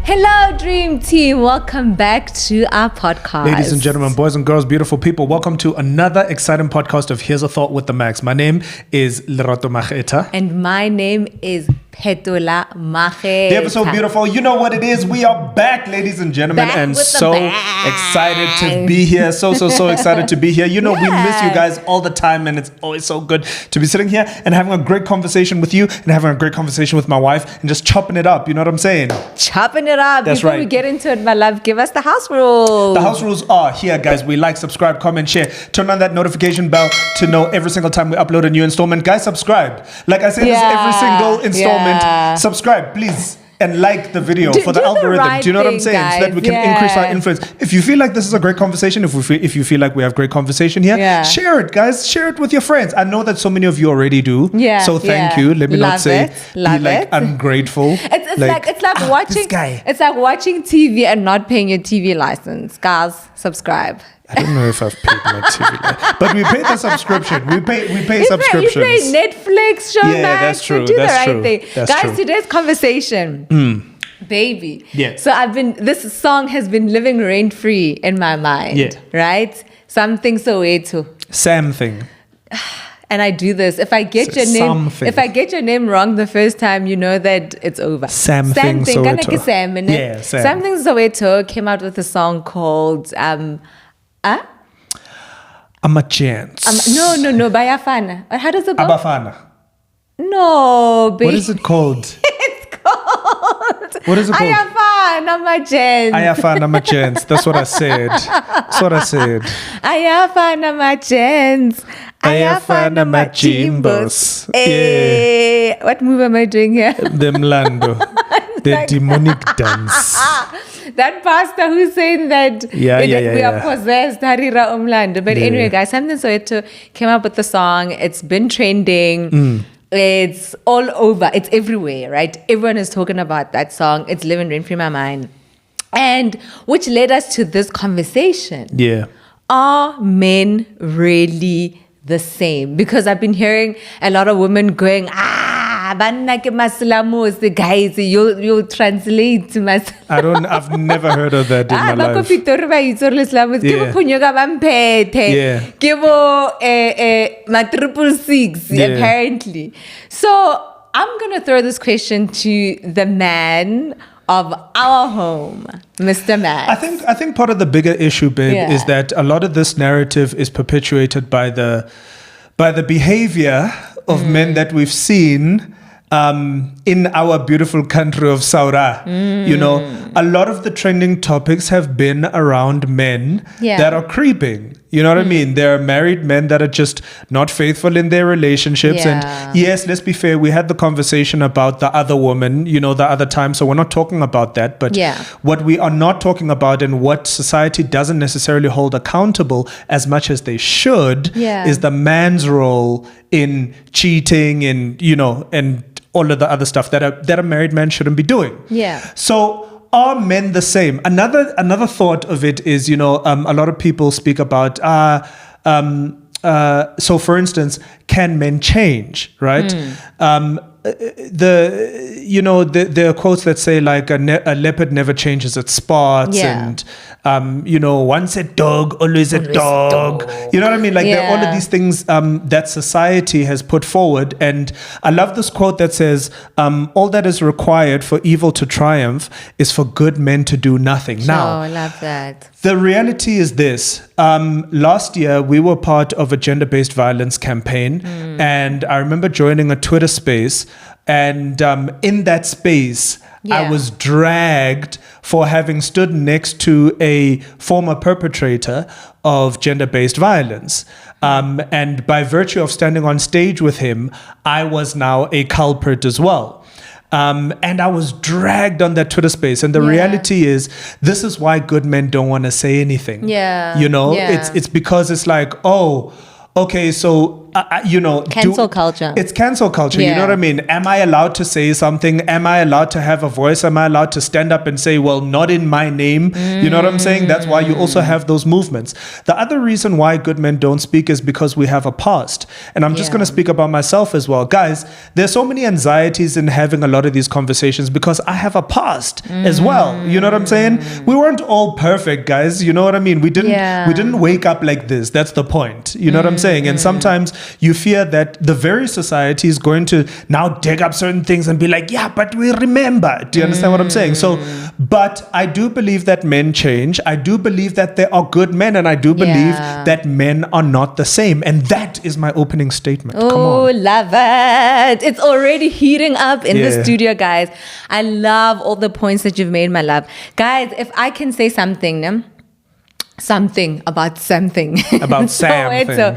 Hello, Dream Team. Welcome back to our podcast. Ladies and gentlemen, boys and girls, beautiful people, welcome to another exciting podcast of Here's a Thought with the Max. My name is Lerato Mageta. And my name is Phetola Mageta. They're so beautiful. You know what it is. We are back, ladies and gentlemen, Back and with the so bang. excited to be here. So excited to be here. You know, we miss you guys all the time, and it's always so good to be sitting here and having a great conversation with you and having a great conversation with my wife and just chopping it up. You know what I'm saying? Chopping it up. That's Before right. we get into it, my love, give us the house rules. The house rules are here, guys. We like, subscribe, comment, share. Turn on that notification bell to know every single time we upload a new installment. Guys, subscribe. Like I say this every single installment. Yeah. Subscribe, please. And like the video for the do the algorithm. right Do you know what I'm thing, saying? So that we can guys. increase our influence. If you feel like this is a great conversation, if you feel like we have great conversation here, share it, guys. Share it with your friends. I know that so many of you already do. Yeah. So thank you. Let me not say be like ungrateful. It's like watching. This guy. It's like watching TV and not paying your TV license. Guys, subscribe. I don't know if I've paid my TV, but we pay the subscription. We pay subscriptions. You pay Netflix, Showmax. Yeah, that's true. Do That's the true. right thing, That's guys. true. Today's conversation, baby. Yeah. So this song has been living rent free in my mind. Yeah. Right. Something Soweto. Samthing. And I do this. If I get your name, Something. if I get your name wrong the first time, you know that it's over. Samthing Soweto. Yeah, Sam. Something Soweto came out with a song called Amagents. No, AYAFANA. How does it go? AYAFANA. No, baby. What is it called? It's called. What is it called? AYAFANA, Amagents. AYAFANA Amagents. That's what I said. AYAFANA, Amagents. AYAFANA AMAJIMBOS. Hey, what move am I doing here? The Mlando. The demonic dance. That pastor who's saying that we are possessed, Harira Umlando. But anyway, guys, Samthing Soweto came up with the song. It's been trending. It's all over. It's everywhere, right? Everyone is talking about that song. It's living rent free in my mind. And which led us to this conversation. Yeah. Are men really the same? Because I've been hearing a lot of women going, banna ke maslamos, the guys, you'll translate to mas. I've never heard of that in my life. My 666, apparently. So I'm gonna throw this question to the man of our home, Mr. Max. I think part of the bigger issue, babe, is that a lot of this narrative is perpetuated by the behavior of men that we've seen in our beautiful country of Saura. You know, a lot of the trending topics have been around men that are creeping. You know what I mean? There are married men that are just not faithful in their relationships. And yes, let's be fair, we had the conversation about the other woman, you know, the other time. So we're not talking about that. But what we are not talking about and what society doesn't necessarily hold accountable as much as they should is the man's role in cheating and, you know, and all of the other stuff that a married man shouldn't be doing. So are men the same? Another thought of it is, you know, a lot of people speak about so for instance, can men change, right? There are quotes that say like a leopard never changes its spots, and you know, once a dog, always a dog. You know what I mean? Like there are all of these things that society has put forward, and I love this quote that says, "All that is required for evil to triumph is for good men to do nothing." Now, I love that. The reality is this. Last year, we were part of a gender-based violence campaign, and I remember joining a Twitter space, and in that space, I was dragged for having stood next to a former perpetrator of gender-based violence. And by virtue of standing on stage with him, I was now a culprit as well. And I was dragged on that Twitter space. And the reality is, this is why good men don't want to say anything. You know, it's because it's like, oh, okay, so to, cancel culture. It's cancel culture. You know what I mean? Am I allowed to say something? Am I allowed to have a voice? Am I allowed to stand up and say, well, not in my name? You know what I'm saying? That's why you also have those movements. The other reason why good men don't speak is because we have a past. And I'm just going to speak about myself as well. Guys, there's so many anxieties in having a lot of these conversations because I have a past as well. You know what I'm saying? We weren't all perfect, guys. You know what I mean? We didn't wake up like this. That's the point. You know what I'm saying? And sometimes you fear that the very society is going to now dig up certain things and be like, yeah, but we remember. Do you understand what I'm saying? So, but I do believe that men change. I do believe that there are good men, and I do believe that men are not the same. And that is my opening statement. Come on. Love it. It's already heating up in the studio, guys. I love all the points that you've made, my love. Guys, if I can say something about something. About Samthing. So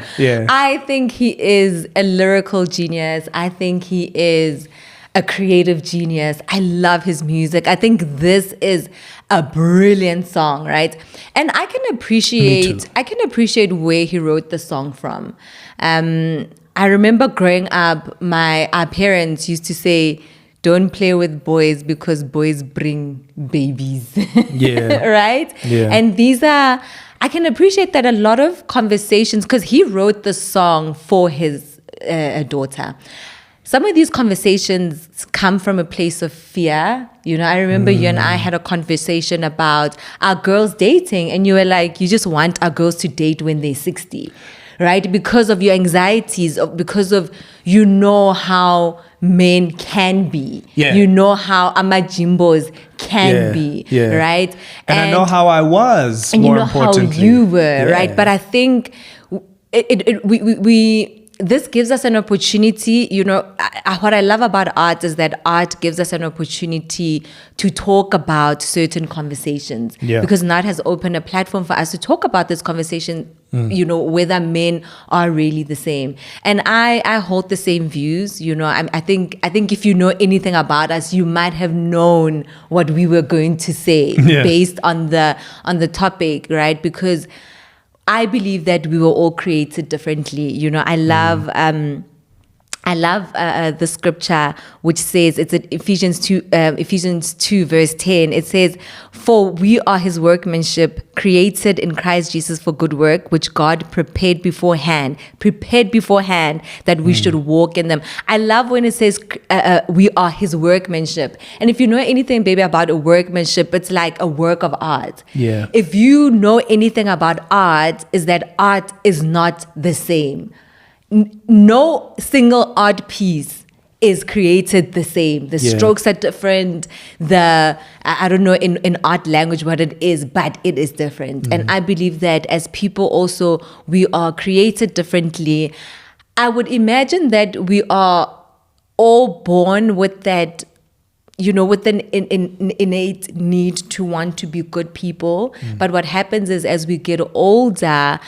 I think he is a lyrical genius. I think he is a creative genius. I love his music. I think this is a brilliant song, right? And I can appreciate where he wrote the song from. I remember growing up, our parents used to say, don't play with boys because boys bring babies. Right? Yeah. And I can appreciate that a lot of conversations, because he wrote the song for his daughter. Some of these conversations come from a place of fear. You know, I remember you and I had a conversation about our girls dating, and you were like, you just want our girls to date when they're 60, right? Because of your anxieties, because of, how men can be. You know how AMAJIMBOS can be, right? And I know how I was, and more you know importantly. how you were, right? But I think this gives us an opportunity. What I love about art is that art gives us an opportunity to talk about certain conversations. Because art has opened a platform for us to talk about this conversation, whether men are really the same. And I hold the same views. I think if you know anything about us, you might have known what we were going to say based on the topic, right? Because I believe that we were all created differently. I love the scripture which says, it's in Ephesians 2 verse 10. It says, for we are his workmanship, created in Christ Jesus for good work, which God prepared beforehand that we should walk in them. I love when it says we are his workmanship. And if you know anything, baby, about a workmanship, it's like a work of art. If you know anything about art, is that art is not the same. No single art piece is created the same. The strokes are different. I don't know in art language what it is, but it is different. And I believe that as people also, we are created differently. I would imagine that we are all born with that, with an innate need to want to be good people. But what happens is, as we get older,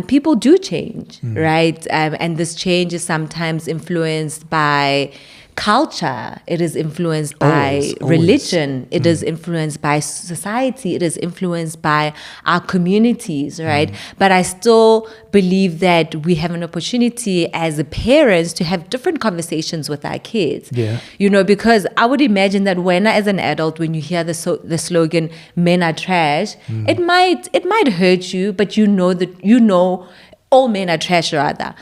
people do change, right? And this change is sometimes influenced by culture. It is influenced by religion. It is influenced by society. It is influenced by our communities, right? But I still believe that we have an opportunity as parents to have different conversations with our kids. Because I would imagine that as an adult, when you hear the slogan "men are trash," it might hurt you, but all men are trash, rather.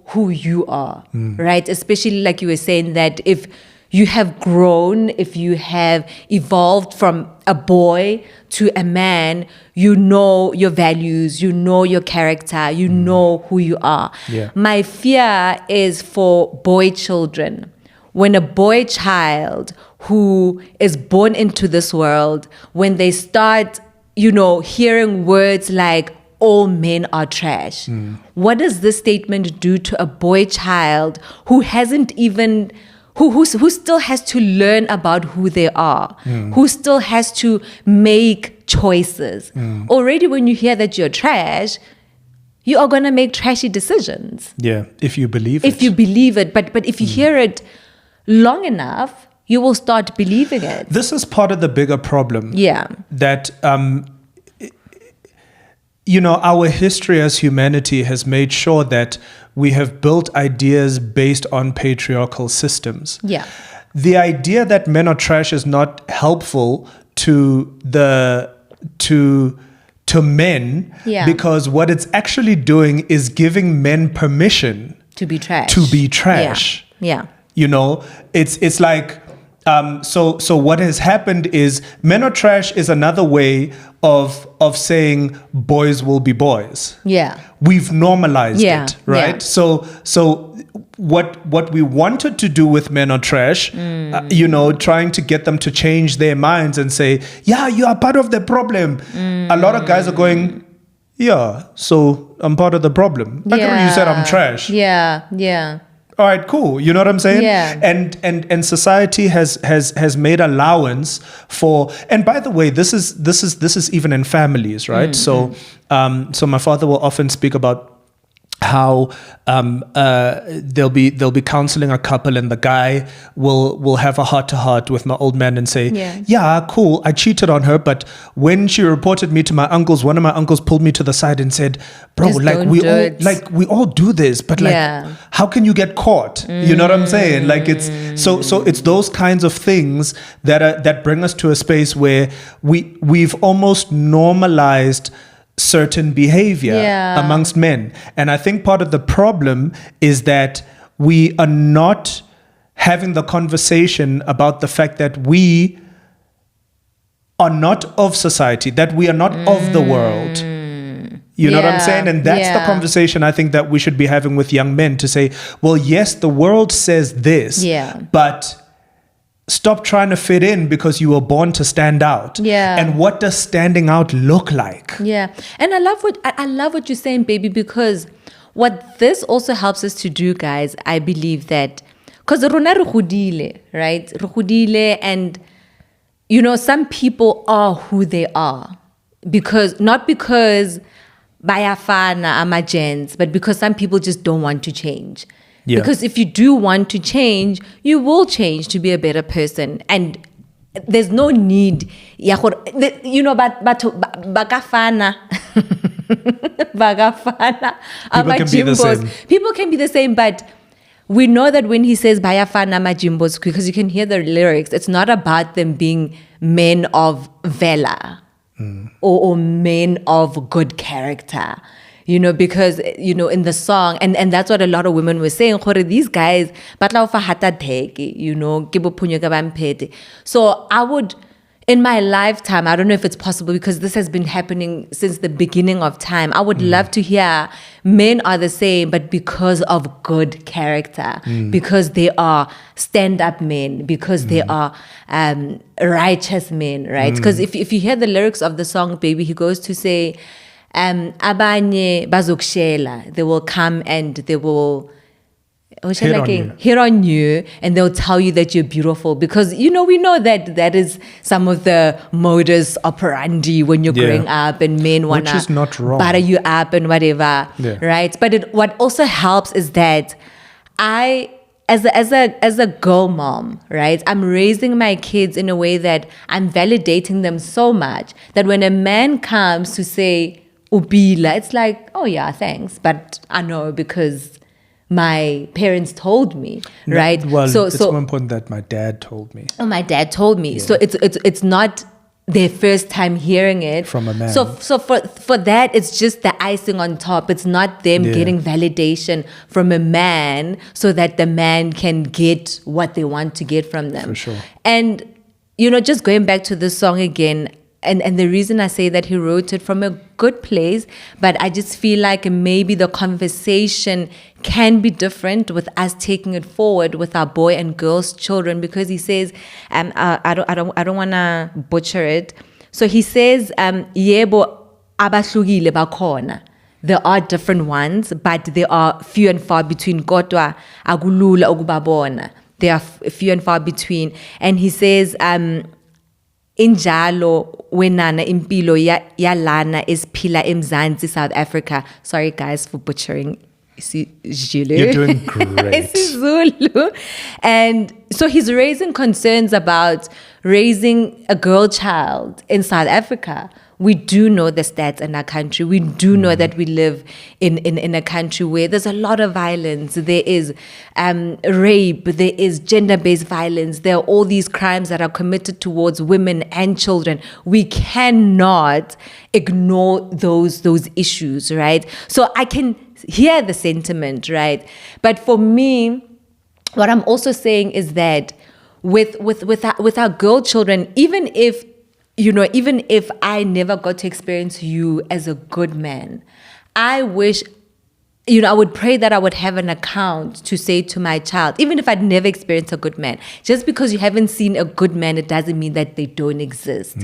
Who you are, right? Especially like you were saying, that if you have grown, if you have evolved from a boy to a man, you know your values, you know your character, you know who you are. My fear is for boy children. When a boy child who is born into this world, when they start, hearing words like, all men are trash. What does this statement do to a boy child who hasn't even, who still has to learn about who they are, who still has to make choices? Already when you hear that you're trash, you are going to make trashy decisions. If you believe it. If you believe it. But if you hear it long enough, you will start believing it. This is part of the bigger problem. That our history as humanity has made sure that we have built ideas based on patriarchal systems. Yeah. The idea that men are trash is not helpful to men, because what it's actually doing is giving men permission to be trash. Yeah. It's like, so what has happened is men are trash is another way of saying boys will be boys. Yeah. We've normalized it, right? Yeah. So what we wanted to do with men are trash, trying to get them to change their minds and say, yeah, you are part of the problem. A lot of guys are going, yeah, so I'm part of the problem. Like you said, I'm trash. Yeah. All right, cool. You know what I'm saying? Yeah. And society has made allowance for. And by the way, this is even in families, right? Mm-hmm. So my father will often speak about how they'll be counseling a couple, and the guy will have a heart-to-heart with my old man and say, yeah, cool, I cheated on her, but when she reported me to my uncles, one of my uncles pulled me to the side and said, bro, we all do this, but how can you get caught? You know what I'm saying? Like it's so it's those kinds of things that bring us to a space where we've almost normalized certain behavior amongst men. And I think part of the problem is that we are not having the conversation about the fact that we are not of society, that we are not of the world. You know what I'm saying? And that's the conversation I think that we should be having with young men, to say, well, yes, the world says this, but stop trying to fit in because you were born to stand out. Yeah. And what does standing out look like? Yeah. And I love what you're saying, baby, because what this also helps us to do, guys, I believe that, because rona re godile, right? Re godile, and some people are who they are not because AYAFANA, Amagents, but because some people just don't want to change. Yeah. Because if you do want to change, you will change to be a better person. And there's no need. Bagafana. AMAJIMBOS. People can be the same, but we know that when he says AYAFANA, AMAJIMBOS, because you can hear the lyrics, it's not about them being men of valor or men of good character. Because, in the song, and that's what a lot of women were saying, these guys, so I would, in my lifetime, I don't know if it's possible because this has been happening since the beginning of time. I would love to hear men are the same, but because of good character, because they are stand-up men, because they are righteous men, right? Because if you hear the lyrics of the song, baby, he goes to say, abanye bazokushela, they will come and they will hit on you, and they'll tell you that you're beautiful, because we know that is some of the modus operandi when you're growing up, and men want to butter you up and whatever, right? But what also helps is that I, as a girl mom, right, I'm raising my kids in a way that I'm validating them so much that when a man comes to say Ubila, it's like, oh yeah, thanks, but I know because my parents told me, right? Well, it's more important that my dad told me. Oh, my dad told me. Yeah. So it's not their first time hearing it from a man. So for that, it's just the icing on top. It's not them getting validation from a man so that the man can get what they want to get from them. For sure. And just going back to this song again. And the reason I say that he wrote it from a good place, but I just feel like maybe the conversation can be different with us taking it forward with our boy and girls children, because he says, I don't want to butcher it. So he says, yebo abahlukile bakhona. There are different ones, but they are few and far between. Kodwa akulula ukubabona. They are few and far between. And he says, injalo wenana impilo yalana isiphila eMzansi, South Africa. Sorry guys for butchering isiZulu. You're doing great. isiZulu. And so he's raising concerns about raising a girl child in South Africa we do know the stats in our country. We do know that we live in a country where there's a lot of violence. There is rape. There is gender-based violence. There are all these crimes that are committed towards women and children. We cannot ignore those issues, right? So I can hear the sentiment, right? But for me, what I'm also saying is that with our girl children, even if I never got to experience you as a good man, I wish, I would pray that I would have an account to say to my child, even if I'd never experienced a good man, just because you haven't seen a good man, it doesn't mean that they don't exist.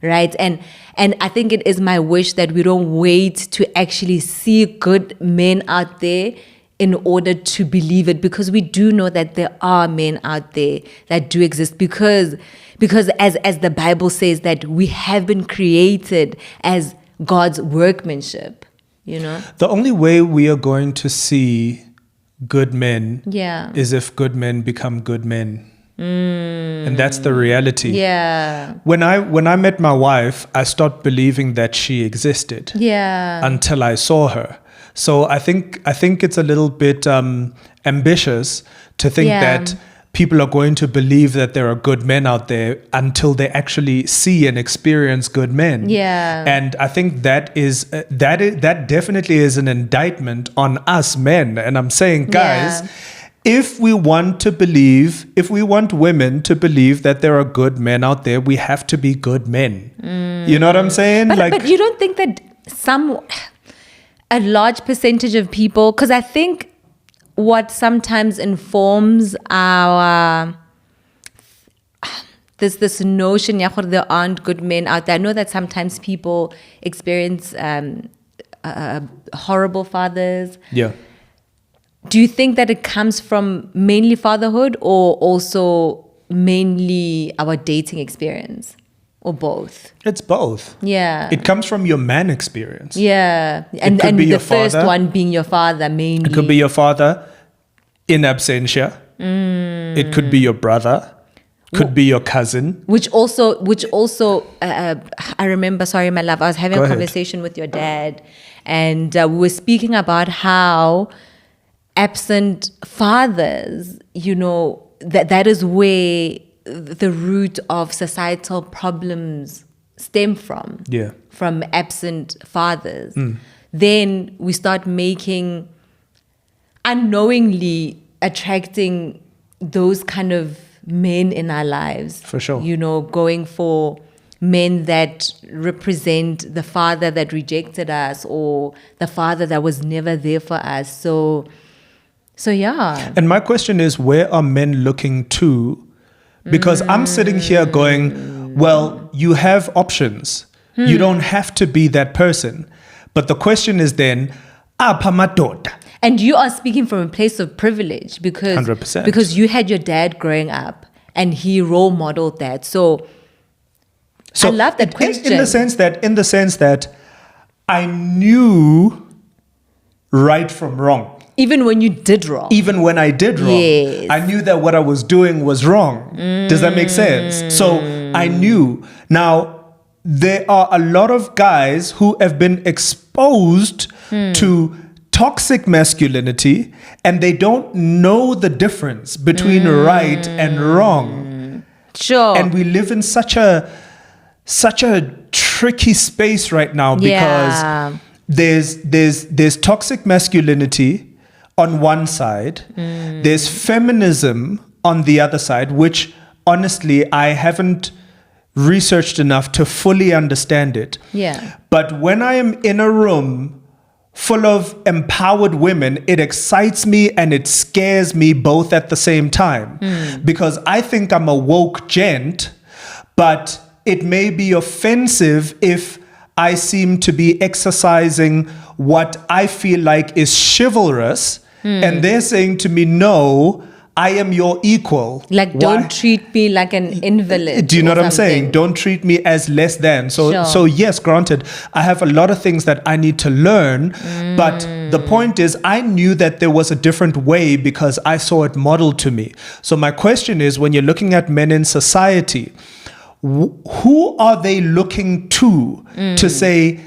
Right? And I think it is my wish that we don't wait to actually see good men out there in order to believe it, because we do know that there are men out there that do exist, because as the Bible says, that we have been created as God's workmanship, The only way we are going to see good men is if good men become good men. And that's the reality. When I met my wife, I stopped believing that she existed until I saw her. So I think it's a little bit ambitious to think that people are going to believe that there are good men out there until they actually see and experience good men. And I think that definitely is an indictment on us men. And I'm saying, guys, if we want women to believe that there are good men out there, we have to be good men. You know what I'm saying? But you don't think that a large percentage of people, because I think what sometimes informs our this notion there aren't good men out there. I know that sometimes people experience horrible fathers. Do you think that it comes from mainly fatherhood, or also mainly our dating experience? Or both? It's both. It comes from your man experience. And the first one being your father mainly. It could be your father in absentia. It could be your brother. Could be your cousin. Which also I remember, sorry my love, I was having a conversation with your dad, and we were speaking about how absent fathers, that is where the root of societal problems stem from. From absent fathers. Then we start unknowingly attracting those kind of men in our lives. For sure. Going for men that represent the father that rejected us, or the father that was never there for us. So yeah. And my question is, where are men looking to? Because I'm sitting here going, well, you have options. You don't have to be that person. But the question is then, and you are speaking from a place of privilege, because 100%. Because you had your dad growing up and he role modeled that. So I love that question. In the sense that I knew right from wrong. Even when you did wrong. Even when I did wrong. Yes. I knew that what I was doing was wrong. Does that make sense? So I knew. Now, there are a lot of guys who have been exposed to toxic masculinity, and they don't know the difference between right and wrong. Sure. And we live in such a tricky space right now, because there's toxic masculinity on one side, there's feminism on the other side, which honestly I haven't researched enough to fully understand it. But when I am in a room full of empowered women, it excites me and it scares me both at the same time, because I think I'm a woke gent, but it may be offensive if I seem to be exercising what I feel like is chivalrous, and they're saying to me, no, I am your equal. Like, don't treat me like an invalid. Do you know what I'm saying? Don't treat me as less than. So yes, granted, I have a lot of things that I need to learn, but the point is, I knew that there was a different way because I saw it modeled to me. So my question is, when you're looking at men in society, who are they looking to say,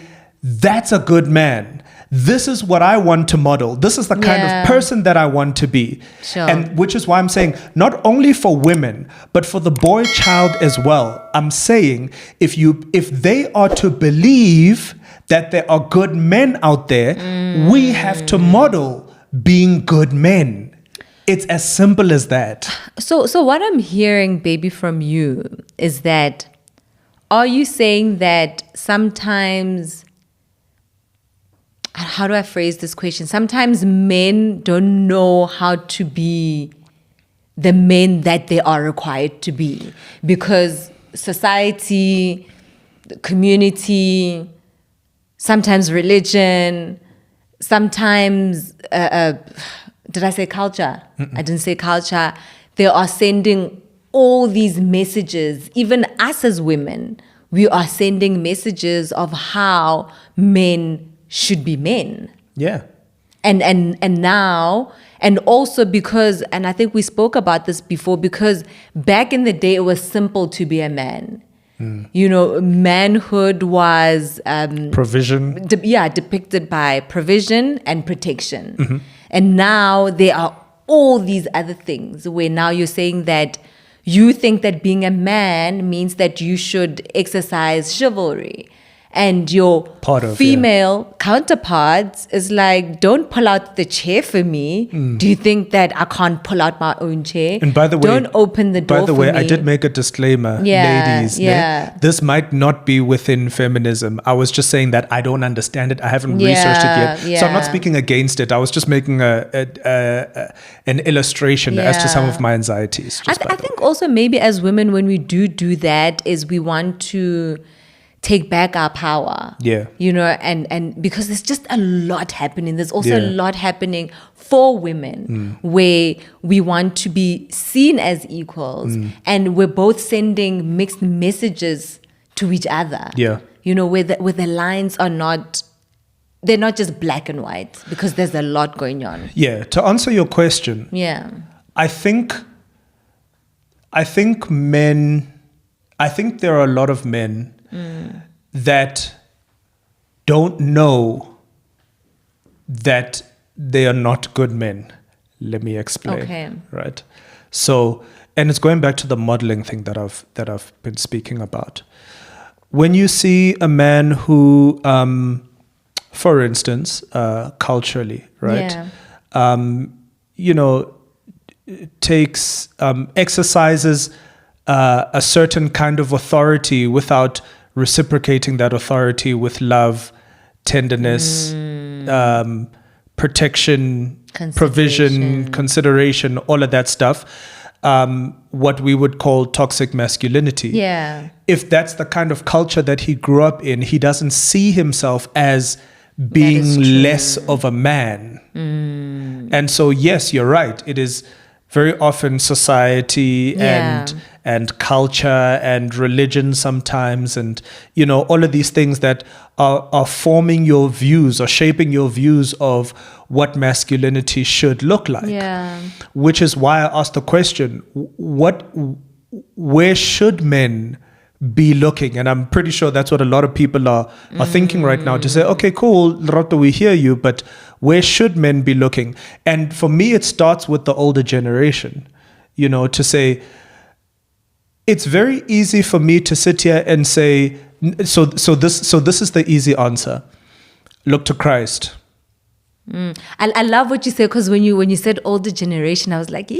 that's a good man? This is what I want to model. This is the kind of person that I want to be. Sure. And which is why I'm saying, not only for women, but for the boy child as well. I'm saying, if they are to believe that there are good men out there, we have to model being good men. It's as simple as that. So what I'm hearing, baby, from you is that, are you saying that sometimes, how do I phrase this question? Sometimes men don't know how to be the men that they are required to be because society, the community, sometimes religion, sometimes, did I say culture? I didn't say culture. They are sending all these messages. Even us as women, we are sending messages of how men should be men. Yeah. And now, and also because, and I think we spoke about this before, because back in the day, it was simple to be a man. You know, manhood was provision. Depicted by provision and protection. And now there are all these other things where now you're saying that you think that being a man means that you should exercise chivalry. And your female counterparts is like, don't pull out the chair for me. Do you think that I can't pull out my own chair? And by the way, don't open the door. By the way, for me. I did make a disclaimer, ladies. This might not be within feminism. I was just saying that I don't understand it. I haven't researched it yet. So I'm not speaking against it. I was just making an illustration as to some of my anxieties. I think also maybe as women, when we do that, is we want to take back our power. You know, and because there's just a lot happening. There's also a lot happening for women where we want to be seen as equals and we're both sending mixed messages to each other. You know, where the lines are not, they're not just black and white because there's a lot going on. To answer your question, I think there are a lot of men that don't know that they are not good men. Let me explain. Right. So, and it's going back to the modeling thing that I've been speaking about. When you see a man who, for instance, culturally, right, you know, takes exercises a certain kind of authority without reciprocating that authority with love, tenderness, protection, provision, consideration, all of that stuff, what we would call toxic masculinity. If that's the kind of culture that he grew up in, he doesn't see himself as being less of a man. And so, yes, you're right. It is very often society and culture and religion sometimes, and you know, all of these things that are forming your views or shaping your views of what masculinity should look like. Which is why I asked the question, where should men be looking? And I'm pretty sure that's what a lot of people are thinking right now, to say, okay, cool, Lerato, we hear you, but where should men be looking? And for me, it starts with the older generation, you know, to say, it's very easy for me to sit here and say, so this is the easy answer. Look to Christ. I love what you said, because when you said older generation, I was like,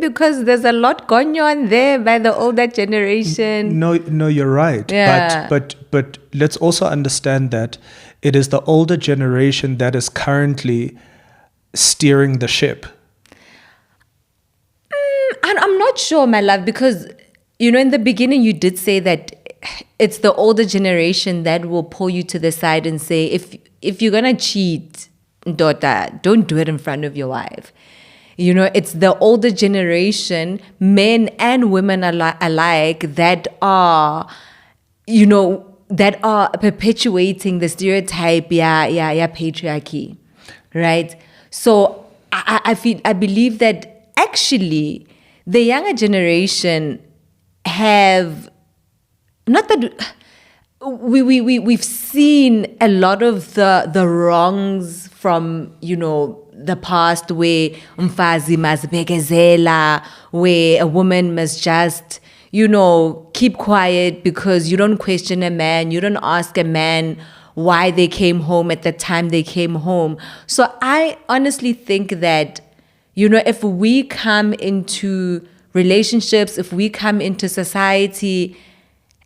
because there's a lot going on there by the older generation. No, you're right. But let's also understand that it is the older generation that is currently steering the ship. I'm not sure, my love, because you know, in the beginning you did say that it's the older generation that will pull you to the side and say, if you're gonna cheat, daughter, don't do it in front of your wife. You know, it's the older generation, men and women alike, that are, you know, that are perpetuating the stereotype, patriarchy, right? So I believe that actually the younger generation have not that we've seen a lot of the wrongs from, the past, where umfazi mazbekezela, where a woman must just, keep quiet because you don't question a man, you don't ask a man why they came home at the time they came home. So I honestly think that, if we come into relationships, if we come into society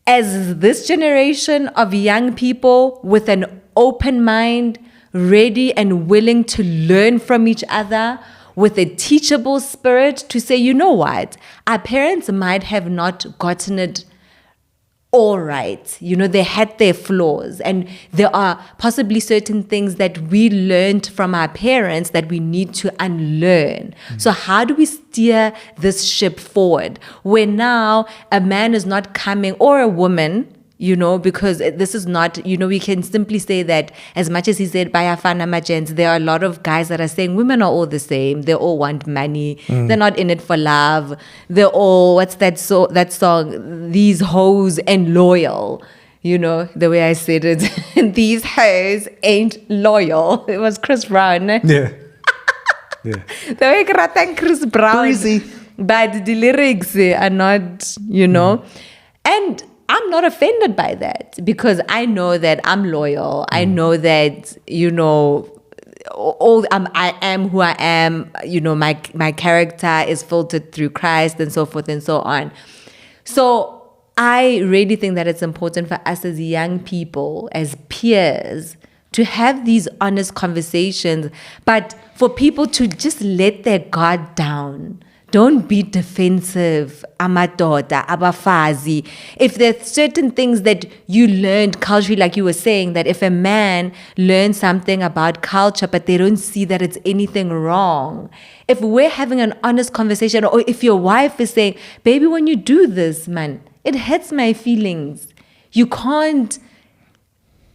as this generation of young people with an open mind, ready and willing to learn from each other, with a teachable spirit, to say, you know what, our parents might have not gotten it all right. They had their flaws, and there are possibly certain things that we learned from our parents that we need to unlearn. So how do we steer this ship forward where now a man is not coming, or a woman, because this is not, we can simply say that, as much as he said AYAFANA Amagents, there are a lot of guys that are saying women are all the same. They all want money. They're not in it for love. They're all, what's that song? These hoes and loyal. The way I said it. These hoes ain't loyal. It was Chris Brown. Yeah. Yeah. The way Kratan Chris Brown. Crazy. But the lyrics are not, And I'm not offended by that, because I know that I'm loyal. I know that, I am who I am. My character is filtered through Christ, and so forth and so on. So I really think that it's important for us as young people, as peers, to have these honest conversations, but for people to just let their guard down. Don't be defensive, amadoda, abafazi. If there's certain things that you learned culturally, like you were saying, that if a man learns something about culture, but they don't see that it's anything wrong. If we're having an honest conversation, or if your wife is saying, baby, when you do this, man, it hurts my feelings. You can't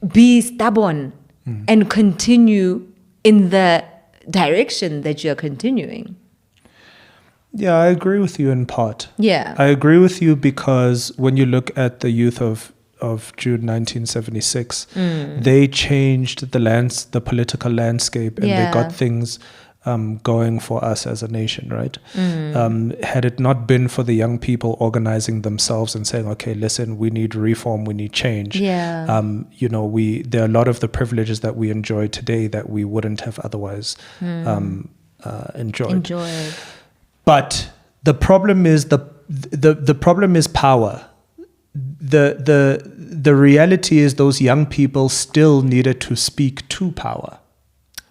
be stubborn and continue in the direction that you're continuing. Yeah, I agree with you in part. Yeah. I agree with you because when you look at the youth of June 1976, they changed the political landscape, and they got things going for us as a nation, right? Had it not been for the young people organizing themselves and saying, okay, listen, we need reform, we need change. Yeah. There are a lot of the privileges that we enjoy today that we wouldn't have otherwise enjoyed. But the problem is the problem is power. The reality is those young people still needed to speak to power.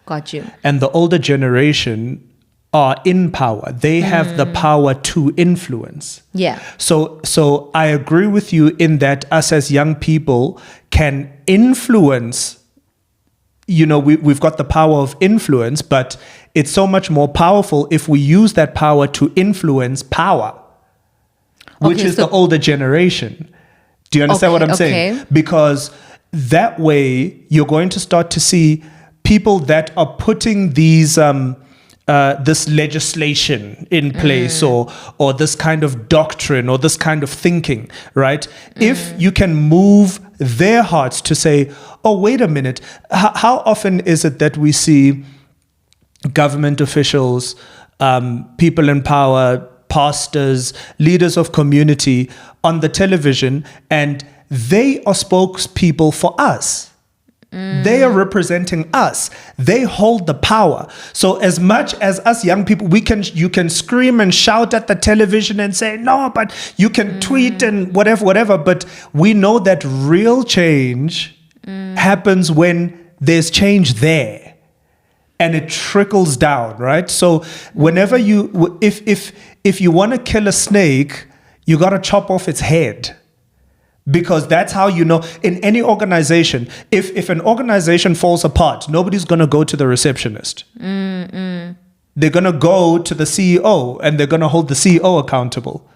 Got you. And the older generation are in power. They have the power to influence. Yeah. So I agree with you in that us as young people can influence. We've got the power of influence, but it's so much more powerful if we use that power to influence power, which is the older generation. Do you understand what I'm saying? Because that way you're going to start to see people that are putting these this legislation in place or this kind of doctrine or this kind of thinking, right? If you can move their hearts to say, oh, wait a minute, how often is it that we see government officials, people in power, pastors, leaders of community on the television, and they are spokespeople for us? They are representing us. They hold the power. So as much as us young people, you can scream and shout at the television and say, no, but you can tweet and whatever. But we know that real change happens when there's change there and it trickles down, right? So whenever if you want to kill a snake, you got to chop off its head. Because that's how you know, in any organization, if an organization falls apart, nobody's going to go to the receptionist. They're going to go to the CEO and they're going to hold the CEO accountable.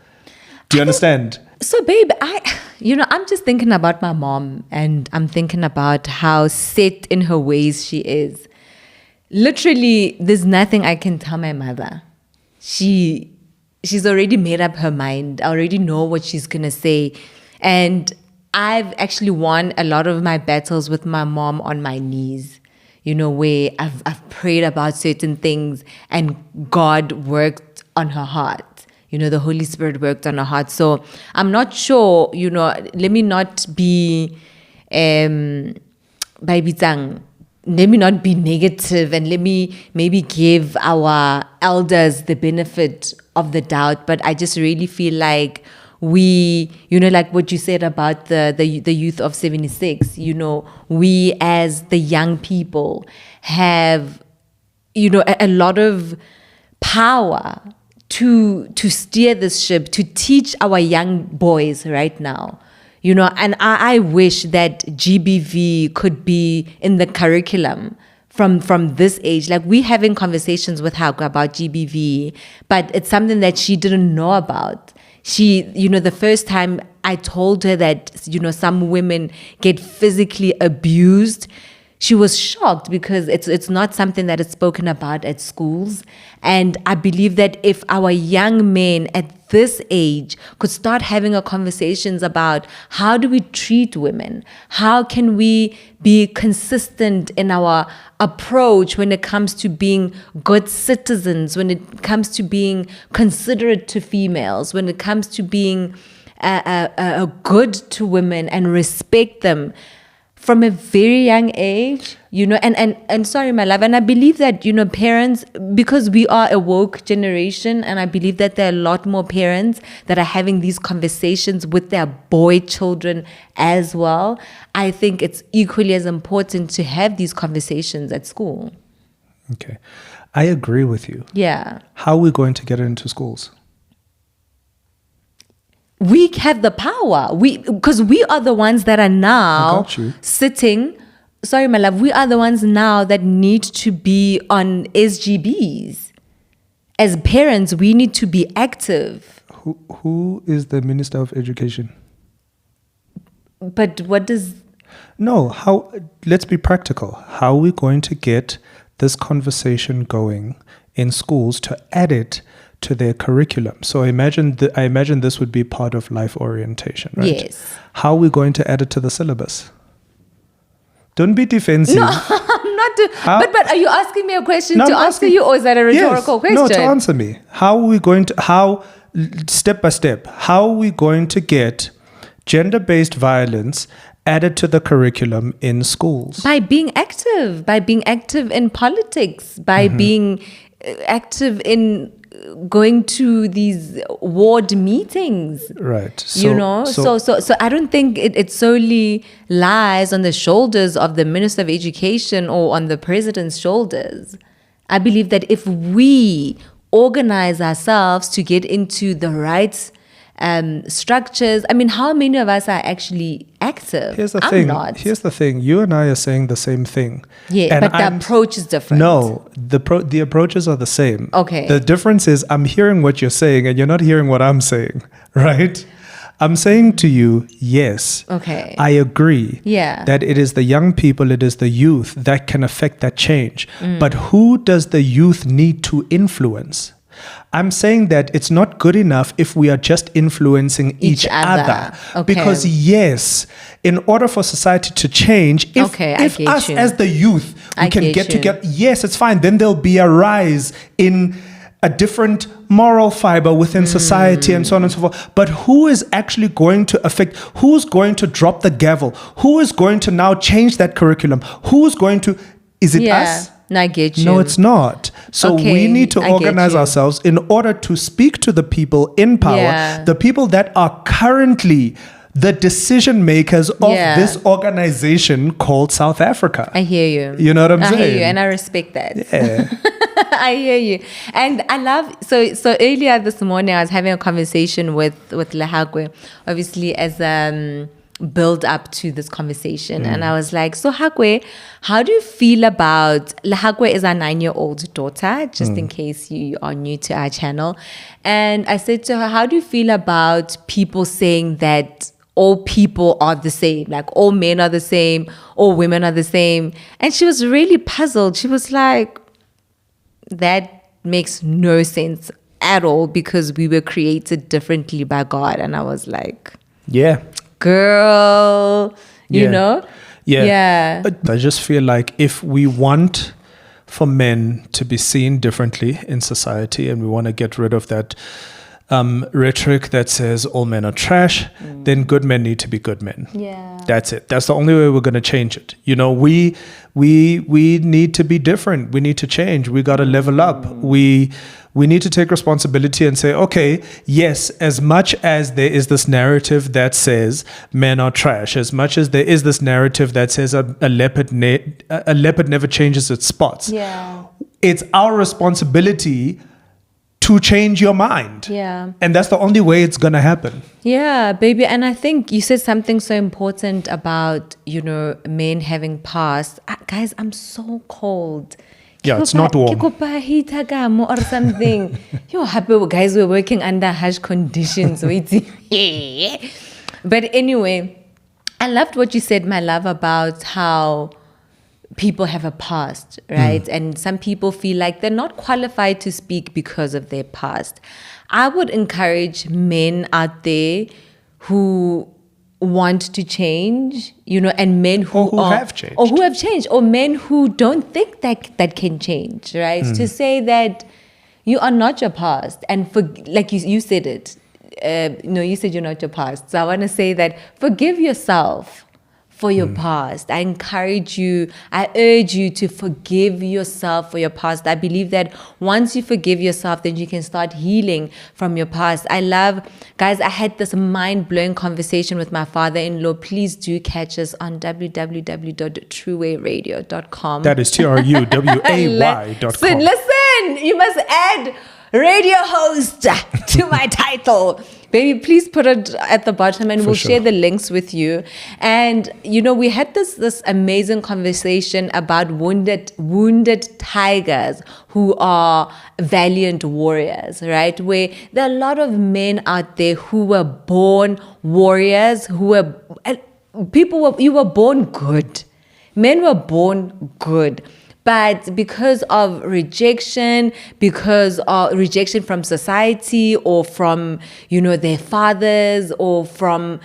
Do you understand? So, babe, I'm just thinking about my mom, and I'm thinking about how set in her ways she is. Literally, there's nothing I can tell my mother. She's already made up her mind. I already know what she's going to say. And I've actually won a lot of my battles with my mom on my knees, where I've prayed about certain things and God worked on her heart. The Holy Spirit worked on her heart. So I'm not sure, let me not be let me not be negative, and let me maybe give our elders the benefit of the doubt. But I just really feel like we, like what you said about the youth of 76, we as the young people have, a lot of power to steer this ship, to teach our young boys right now. And I wish that GBV could be in the curriculum from this age. Like, we're having conversations with her about GBV, but it's something that she didn't know about. She, the first time I told her that, some women get physically abused, she was shocked because it's not something that is spoken about at schools. And I believe that if our young men at this age could start having a conversations about how do we treat women, how can we be consistent in our approach when it comes to being good citizens, when it comes to being considerate to females, when it comes to being good to women and respect them from a very young age, and sorry, my love, and I believe that, parents, because we are a woke generation, and I believe that there are a lot more parents that are having these conversations with their boy children as well. I think it's equally as important to have these conversations at school. Okay. I agree with you. Yeah. How are we going to get it into schools? We have the power. Because we are the ones that are now sitting. Sorry, my love. We are the ones now that need to be on SGBs. As parents, we need to be active. Who is the Minister of Education? But what does... No, let's be practical. How are we going to get this conversation going in schools to add it to their curriculum? So I imagine this would be part of life orientation, right? Yes. How are we going to add it to the syllabus? Don't be defensive. No, I'm not. But are you asking me a question to answer you, or is that a rhetorical question? No, to answer me. Step by step, how are we going to get gender-based violence added to the curriculum in schools? By being active in politics, by being active in going to these ward meetings, right? So I don't think it solely lies on the shoulders of the Minister of Education or on the President's shoulders. I believe that if we organize ourselves to get into the right structures, I mean, how many of us are actually active? Here's the thing. You and I are saying the same thing. Yeah, but the approach is different. No, the approaches are the same. Okay. The difference is I'm hearing what you're saying and you're not hearing what I'm saying, right? I'm saying to you, yes. Okay. I agree. Yeah. That it is the young people, it is the youth that can affect that change. But who does the youth need to influence? I'm saying that it's not good enough if we are just influencing each other. Okay. Because yes, in order for society to change, if us as the youth, we can get together, yes, it's fine. Then there'll be a rise in a different moral fiber within society and so on and so forth. But who is actually going to affect, who's going to drop the gavel? Who is going to now change that curriculum? Who's going to, is it us? No, I get you. No, it's not. So we need to organize ourselves in order to speak to the people in power, the people that are currently the decision makers of this organization called South Africa. I hear you. You know what I'm saying? I hear you, and I respect that. Yeah. I hear you. And I love, so earlier this morning, I was having a conversation with Lehakwe, obviously as build up to this conversation. And I was like, so Hakwe, how do you feel about, Lehakwe is our 9-year-old daughter, just in case you are new to our channel. And I said to her, how do you feel about people saying that all people are the same, like all men are the same, all women are the same? And she was really puzzled. She was like, that makes no sense at all, because we were created differently by God. And I was like, yeah. girl, you know? Yeah. I just feel like if we want for men to be seen differently in society and we want to get rid of that rhetoric that says all men are trash, then good men need to be good men. Yeah. That's it. That's the only way we're going to change it. You know, we need to be different. We need to change. We got to level up. We need to take responsibility and say, okay, yes, as much as there is this narrative that says men are trash, as much as there is this narrative that says a leopard never changes its spots, it's our responsibility to change your mind. Yeah. And that's the only way it's going to happen. Yeah, baby. And I think you said something so important about, you know, men having passed. Guys, I'm so cold. Yeah, it's not warm. Or something. Yo, happy guys, we're working under harsh conditions. But anyway, I loved what you said, my love, about how people have a past, right? And some people feel like they're not qualified to speak because of their past. I would encourage men out there who want to change, you know, and men who have changed. Or who have changed, or men who don't think that can change, right? To say that you are not your past, and for, like you said it, no, you said you're not your past. So I want to say that forgive yourself for your past. I encourage you, I urge you to forgive yourself for your past. I believe that once you forgive yourself, then you can start healing from your past. Guys, I had this mind-blowing conversation with my father-in-law. Please do catch us on www.truewayradio.com. That is TRUWAY.com. Listen, you must add radio host to my title. Baby, please put it at the bottom and we'll share the links with you. And, you know, we had this amazing conversation about wounded tigers who are valiant warriors, right? Where there are a lot of men out there who were born warriors, you were born good. Men were born good. But because of rejection from society or from, you know, their fathers or from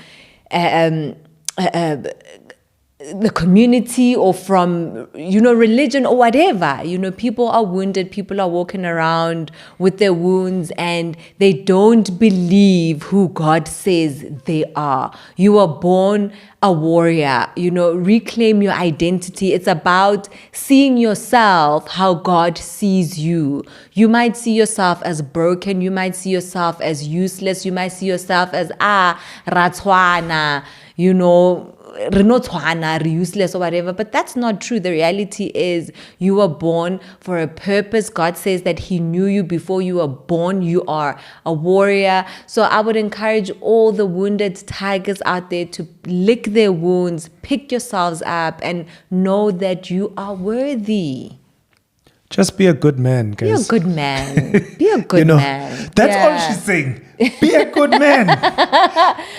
the community or from, you know, religion or whatever, you know, people are wounded, people are walking around with their wounds and they don't believe who God says they are. You were born a warrior, you know, reclaim your identity. It's about seeing yourself how God sees you. You might see yourself as broken. You might see yourself as useless. You might see yourself as, ratswana, you know, useless or whatever, but that's not true. The reality is you were born for a purpose. God says that He knew you before you were born. You are a warrior. So I would encourage all the wounded tigers out there to lick their wounds, pick yourselves up, and know that you are worthy. Just be a good man, guys. Be a good man. Be a good man. That's all she's saying. Be a good man.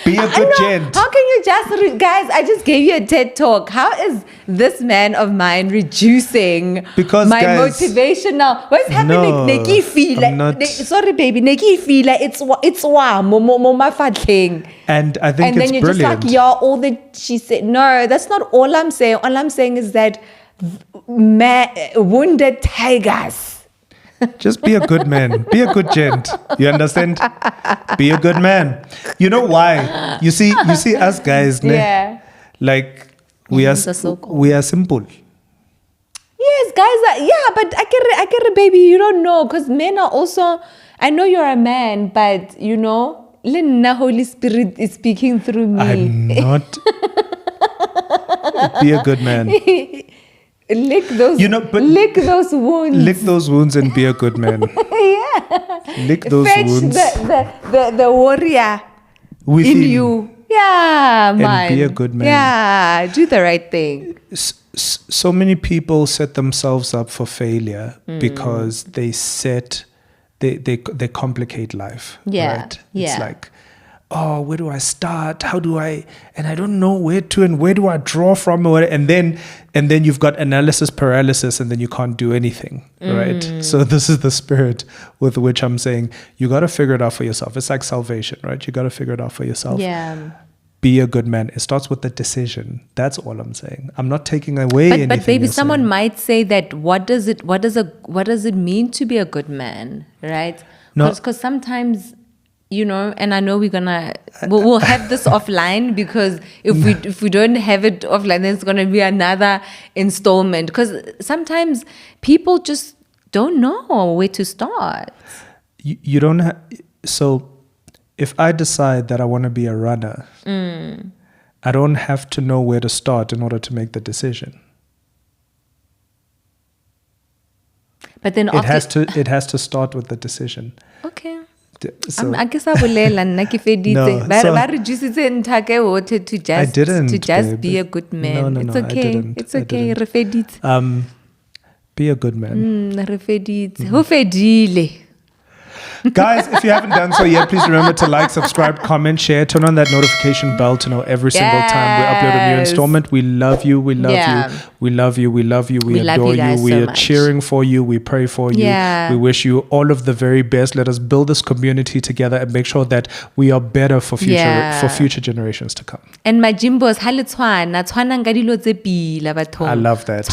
Be a good gent. How can you just, guys, I just gave you a TED talk. How is this man of mine reducing my motivation now? What's happening? Neki feel sorry, baby. Neki feel it's my thing. And I think and then you're brilliant. Just like, all that she said. No, that's not all I'm saying. All I'm saying is that wounded tigers. Just be a good man. Be a good gent. You understand? Be a good man. You know why? You see us guys, yeah. Like we are simple. Yes, guys. But I get it, baby. You don't know, because men are also. I know you're a man, but you know, Holy Spirit is speaking through me. I'm not. Be a good man. Lick those wounds. Lick those wounds and be a good man. Yeah. Lick those wounds. The warrior within you. Yeah, man. And be a good man. Yeah, do the right thing. So many people set themselves up for failure because they complicate life. Yeah. Right? It's like, oh, where do I start? How do I? And I don't know where to, and where do I draw from? And then you've got analysis paralysis, and then you can't do anything, right? So this is the spirit with which I'm saying you got to figure it out for yourself. It's like salvation, right? You got to figure it out for yourself. Yeah. be a good man. It starts with the decision. That's all I'm saying. I'm not taking away anything. But maybe someone might say that what does it mean to be a good man, right? Because sometimes, and I know we'll have this offline, because if we don't have it offline, then it's gonna be another installment. Because sometimes people just don't know where to start. You don't have. So if I decide that I want to be a runner, I don't have to know where to start in order to make the decision. But then it has to start with the decision. Okay. So, I guess I will to just be a good man. No, it's okay. It's okay. Be a good man. Who fedile? Guys, if you haven't done so yet, please remember to like, subscribe, comment, share, turn on that notification bell to know every single time we upload a new installment. We love you. We love you. We love you. We love you. We adore you. We are cheering for you. We pray for you. We wish you all of the very best. Let us build this community together and make sure that we are better for future generations to come. And Majimbos, I love that.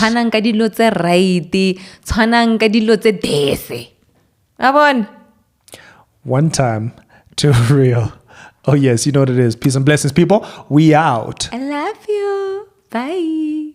One time, too real. Oh yes, you know what it is. Peace and blessings, people. We out. I love you. Bye.